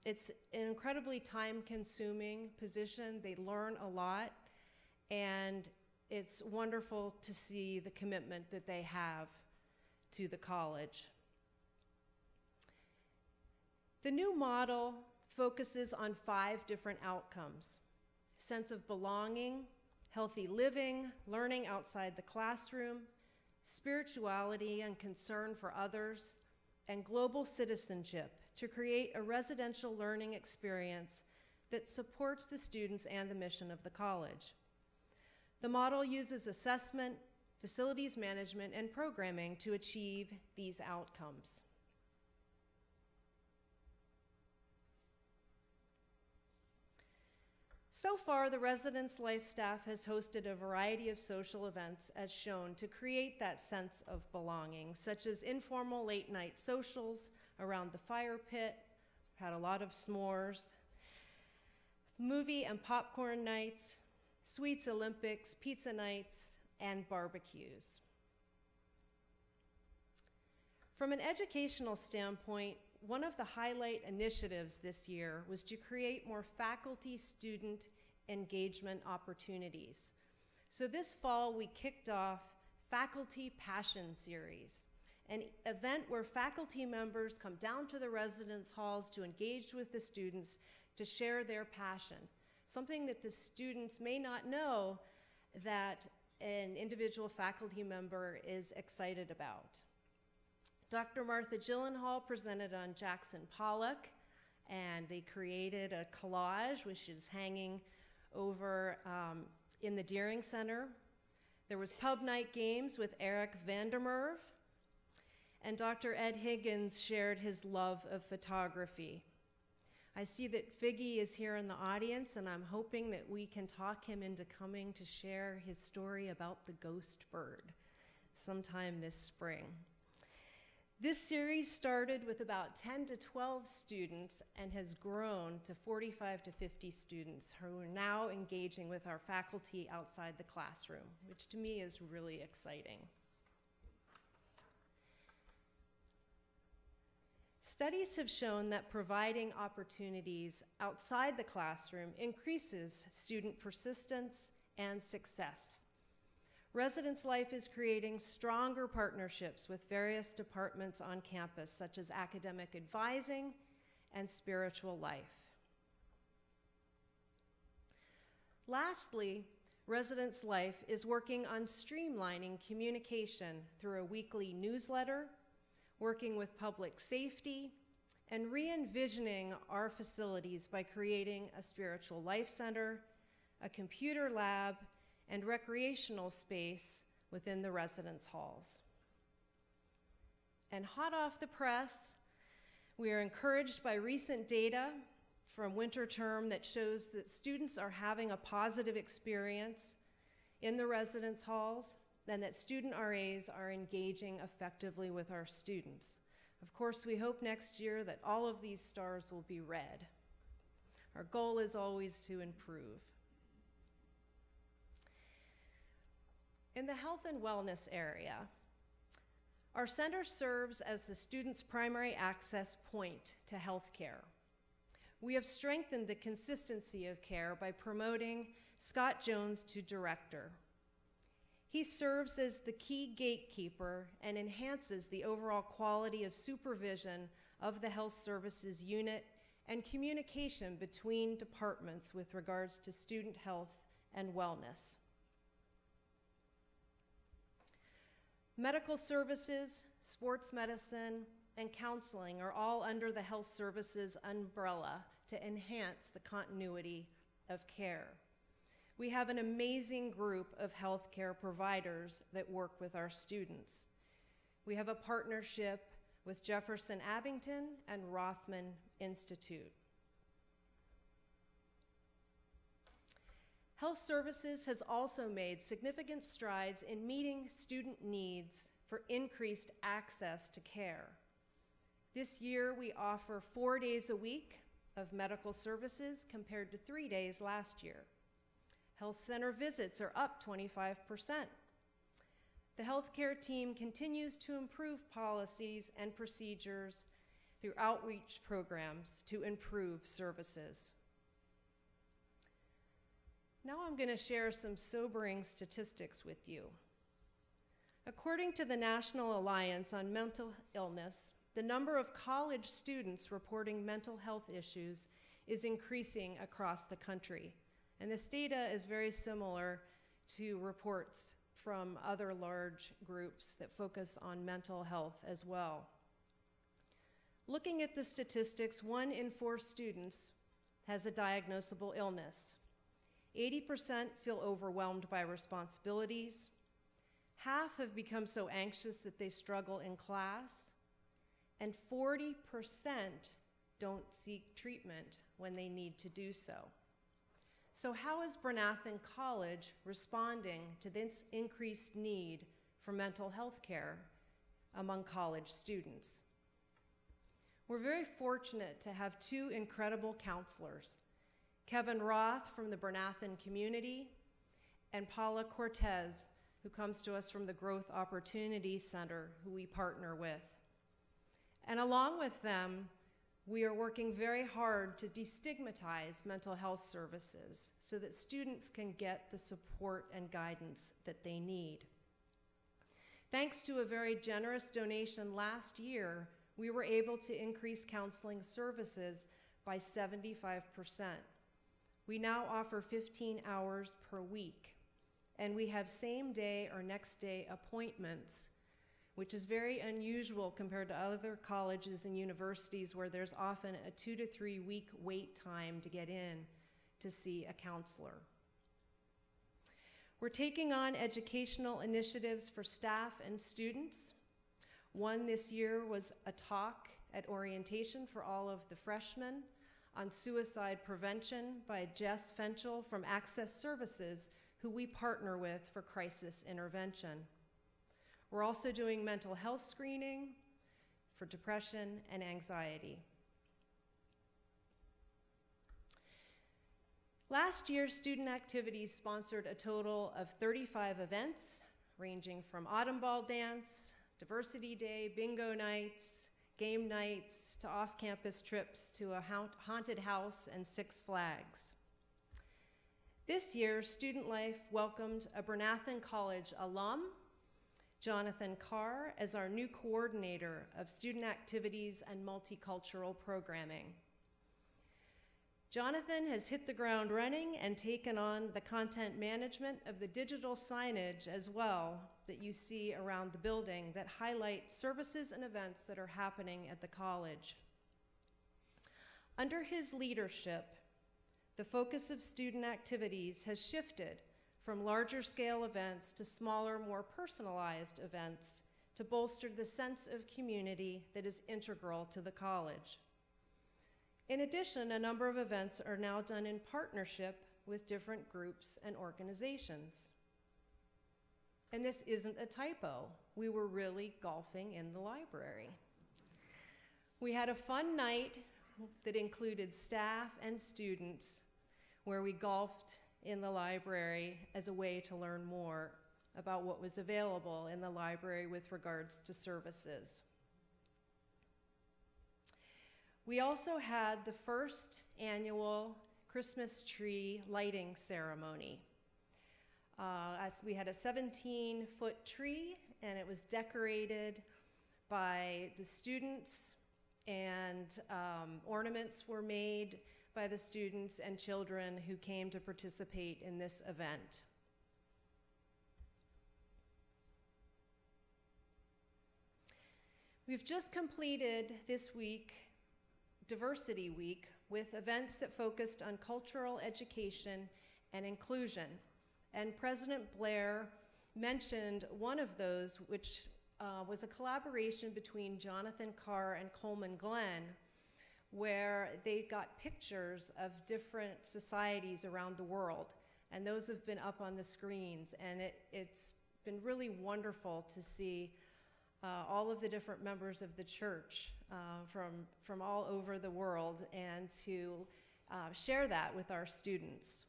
It's an incredibly time-consuming position. They learn a lot, and it's wonderful to see the commitment that they have to the college. The new model focuses on 5 different outcomes: sense of belonging, healthy living, learning outside the classroom, spirituality and concern for others, and global citizenship, to create a residential learning experience that supports the students and the mission of the college. The model uses assessment, facilities management, and programming to achieve these outcomes. So far, the residence life staff has hosted a variety of social events as shown to create that sense of belonging, such as informal late night socials around the fire pit, had a lot of s'mores, movie and popcorn nights, sweets Olympics, pizza nights, and barbecues. From an educational standpoint, one of the highlight initiatives this year was to create more faculty-student engagement opportunities. So this fall, we kicked off Faculty Passion Series, an event where faculty members come down to the residence halls to engage with the students to share their passion, something that the students may not know that an individual faculty member is excited about. Dr. Martha Gyllenhaal presented on Jackson Pollock, and they created a collage which is hanging over in the Deering Center. There was pub night games with Eric Vandermerve, and Dr. Ed Higgins shared his love of photography. I see that Figgy is here in the audience, and I'm hoping that we can talk him into coming to share his story about the ghost bird sometime this spring. This series started with about 10 to 12 students and has grown to 45 to 50 students who are now engaging with our faculty outside the classroom, which to me is really exciting. Studies have shown that providing opportunities outside the classroom increases student persistence and success. Residence life is creating stronger partnerships with various departments on campus, such as academic advising and spiritual life. Lastly, residence life is working on streamlining communication through a weekly newsletter, working with public safety, and re-envisioning our facilities by creating a spiritual life center, a computer lab, and recreational space within the residence halls. And hot off the press, we are encouraged by recent data from winter term that shows that students are having a positive experience in the residence halls and that student RAs are engaging effectively with our students. Of course, we hope next year that all of these stars will be red. Our goal is always to improve. In the health and wellness area, our center serves as the student's primary access point to health care. We have strengthened the consistency of care by promoting Scott Jones to director. He serves as the key gatekeeper and enhances the overall quality of supervision of the health services unit and communication between departments with regards to student health and wellness. Medical services, sports medicine, and counseling are all under the health services umbrella to enhance the continuity of care. We have an amazing group of healthcare providers that work with our students. We have a partnership with Jefferson Abington and Rothman Institute. Health Services has also made significant strides in meeting student needs for increased access to care. This year, we offer 4 days a week of medical services compared to 3 days last year. Health center visits are up 25%. The healthcare team continues to improve policies and procedures through outreach programs to improve services. Now I'm going to share some sobering statistics with you. According to the National Alliance on Mental Illness, the number of college students reporting mental health issues is increasing across the country. And this data is very similar to reports from other large groups that focus on mental health as well. Looking at the statistics, 1 in 4 students has a diagnosable illness. 80% feel overwhelmed by responsibilities. Half have become so anxious that they struggle in class. And 40% don't seek treatment when they need to do so. So how is Bernathen College responding to this increased need for mental health care among college students? We're very fortunate to have 2 incredible counselors, Kevin Roth from the Bernathen community and Paula Cortez, who comes to us from the Growth Opportunity Center, who we partner with. And along with them, we are working very hard to destigmatize mental health services so that students can get the support and guidance that they need. Thanks to a very generous donation last year, we were able to increase counseling services by 75%. We now offer 15 hours per week, and we have same day or next day appointments, which is very unusual compared to other colleges and universities where there's often a 2 to 3 week wait time to get in to see a counselor. We're taking on educational initiatives for staff and students. One this year was a talk at orientation for all of the freshmen on suicide prevention by Jess Fenchel from Access Services, who we partner with for crisis intervention. We're also doing mental health screening for depression and anxiety. Last year, student activities sponsored a total of 35 events, ranging from autumn ball dance, diversity day, bingo nights, game nights, to off-campus trips to a haunted house and 6 Flags. This year, Student Life welcomed a Bernathen College alum, Jonathan Carr, as our new coordinator of student activities and multicultural programming. Jonathan has hit the ground running and taken on the content management of the digital signage as well that you see around the building that highlight services and events that are happening at the college. Under his leadership, the focus of student activities has shifted from larger scale events to smaller, more personalized events to bolster the sense of community that is integral to the college. In addition, a number of events are now done in partnership with different groups and organizations. And this isn't a typo. We were really golfing in the library. We had a fun night that included staff and students where we golfed in the library as a way to learn more about what was available in the library with regards to services. We also had the first annual Christmas tree lighting ceremony. As we had a 17-foot tree, and it was decorated by the students, and ornaments were made by the students and children who came to participate in this event. We've just completed this week Diversity Week with events that focused on cultural education and inclusion. And President Blair mentioned one of those, which was a collaboration between Jonathan Carr and Coleman Glenn, where they got pictures of different societies around the world. And those have been up on the screens. And it's been really wonderful to see all of the different members of the church from all over the world, and to share that with our students.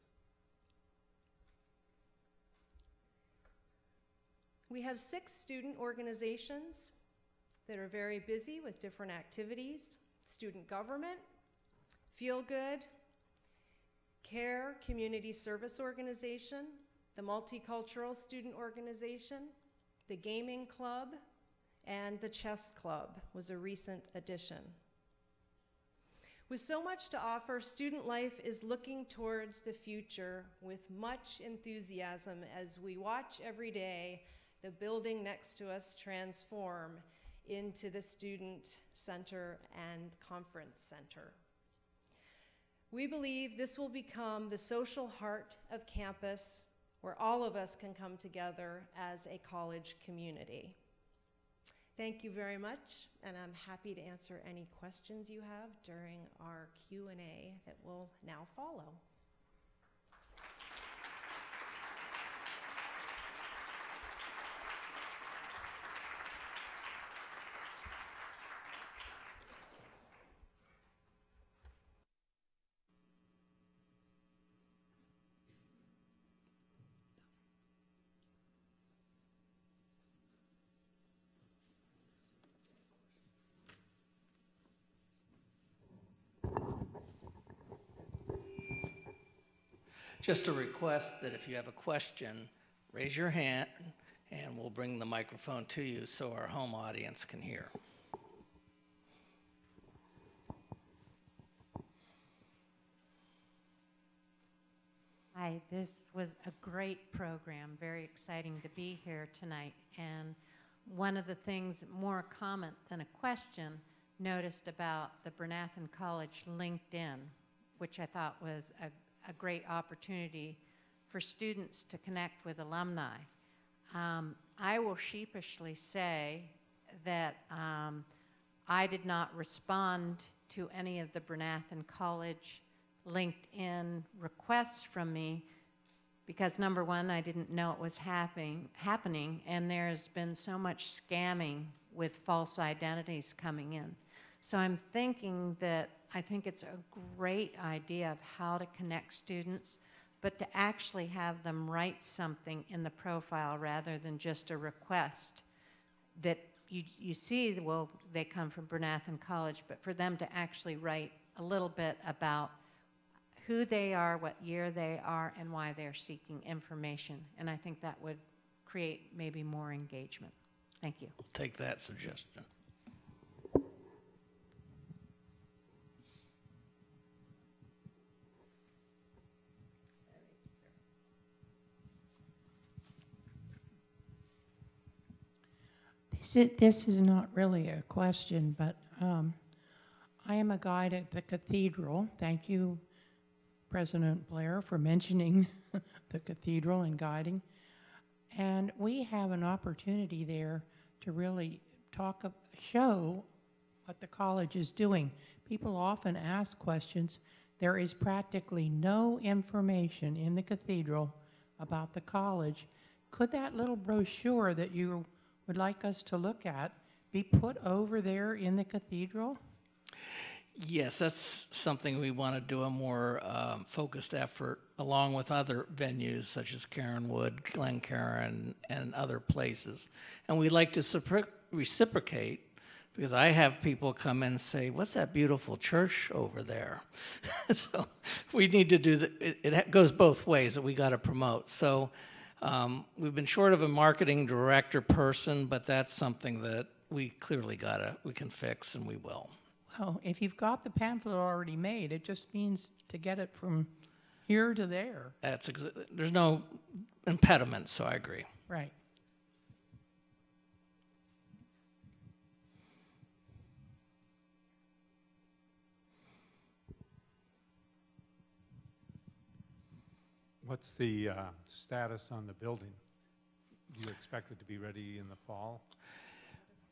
We have 6 student organizations that are very busy with different activities: student government, Feel Good, CARE Community Service Organization, the Multicultural Student Organization, the Gaming Club, and the Chess Club was a recent addition. With so much to offer, Student Life is looking towards the future with much enthusiasm as we watch every day the building next to us transform into the Student Center and Conference Center. We believe this will become the social heart of campus where all of us can come together as a college community. Thank you very much, and I'm happy to answer any questions you have during our Q&A that will now follow. Just a request that if you have a question, raise your hand and we'll bring the microphone to you so our home audience can hear. Hi, this was a great program, very exciting to be here tonight. And one of the things, more a comment than a question, noticed about the Bernathen College LinkedIn, which I thought was a great opportunity for students to connect with alumni. I will sheepishly say that I did not respond to any of the Bernathen College LinkedIn requests from me because, number one, I didn't know it was happening, and there's been so much scamming with false identities coming in. So I'm thinking that I think it's a great idea of how to connect students, but to actually have them write something in the profile rather than just a request that you see, well, they come from Bernathen College, but for them to actually write a little bit about who they are, what year they are, and why they're seeking information. And I think that would create maybe more engagement. Thank you. We'll take that suggestion. This is not really a question, but I am a guide at the cathedral. Thank you, President Blair, for mentioning the cathedral and guiding. And we have an opportunity there to really show what the college is doing. People often ask questions. There is practically no information in the cathedral about the college. Could that little brochure that you would like us to look at be put over there in the cathedral? Yes, that's something we want to do a more focused effort, along with other venues such as Caronwood, Glencairn, and other places. And we'd like to reciprocate, because I have people come in and say, "What's that beautiful church over there?" So we need to do it goes both ways that we got to promote. So we've been short of a marketing director person, but that's something that we clearly we can fix, and we will. Well, if you've got the pamphlet already made, it just means to get it from here to there. There's no impediment, so I agree. Right. What's the status on the building? Do you expect it to be ready in the fall?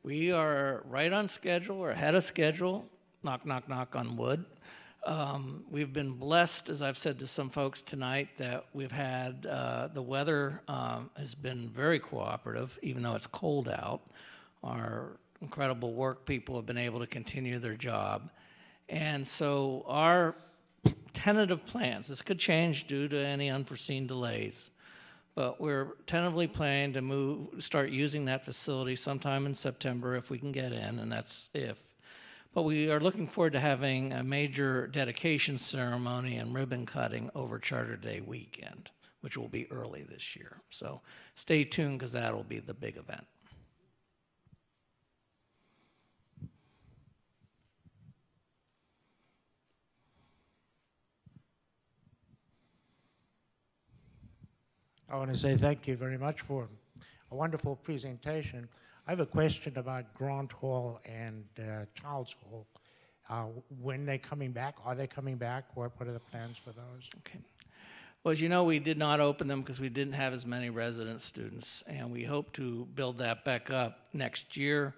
We are right on schedule, or ahead of schedule. Knock, knock, knock on wood. We've been blessed, as I've said to some folks tonight, that we've had the weather has been very cooperative, even though it's cold out. Our incredible work people have been able to continue their job. And so our tentative plans, this could change due to any unforeseen delays, but we're tentatively planning to start using that facility sometime in September if we can get in, and that's if. But we are looking forward to having a major dedication ceremony and ribbon cutting over Charter Day weekend, which will be early this year. So stay tuned, because that will be the big event. I want to say thank you very much for a wonderful presentation. I have a question about Grant Hall and Childs Hall. When they're coming back? Are they coming back? What are the plans for those? Okay. Well, as you know, we did not open them because we didn't have as many resident students, and we hope to build that back up next year.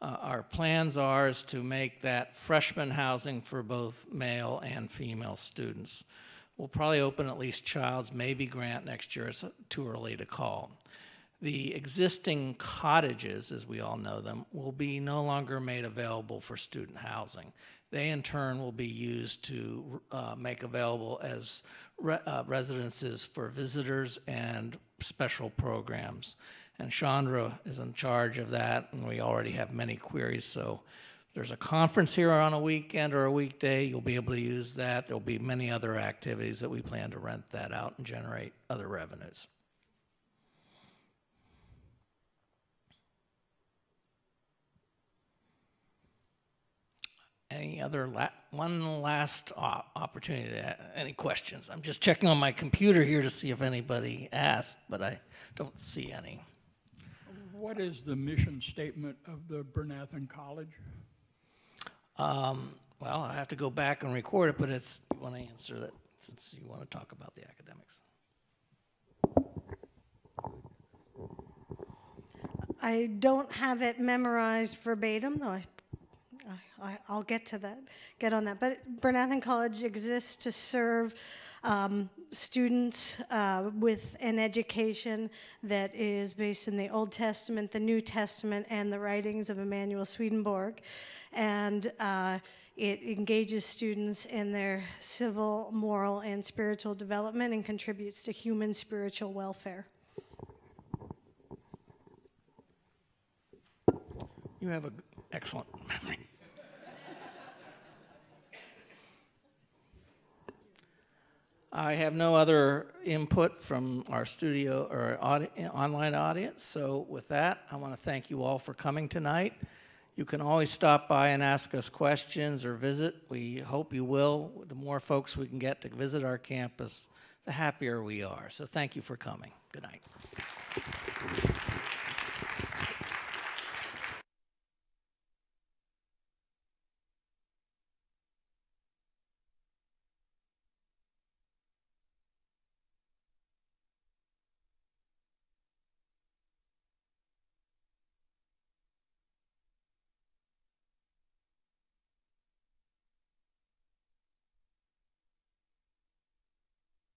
Our plans is to make that freshman housing for both male and female students. We'll probably open at least Childs, maybe Grant next year. It's too early to call. The existing cottages, as we all know them, will be no longer made available for student housing. They, in turn, will be used to make available as residences for visitors and special programs. And Chandra is in charge of that, and we already have many queries. So if there's a conference here on a weekend or a weekday, you'll be able to use that. There'll be many other activities that we plan to rent that out and generate other revenues. Any other one last opportunity to any questions? I'm just checking on my computer here to see if anybody asked, but I don't see any. What is the mission statement of the Bernathen College? Well, I have to go back and record it, but you want to answer that since you want to talk about the academics. I don't have it memorized verbatim, though I'll get to that, get on that. But Bernathen College exists to serve students with an education that is based in the Old Testament, the New Testament, and the writings of Emanuel Swedenborg. And it engages students in their civil, moral, and spiritual development and contributes to human spiritual welfare. You have an excellent memory. I have no other input from our studio or online audience, so with that, I want to thank you all for coming tonight. You can always stop by and ask us questions or visit. We hope you will. The more folks we can get to visit our campus, the happier we are. So thank you for coming. Good night.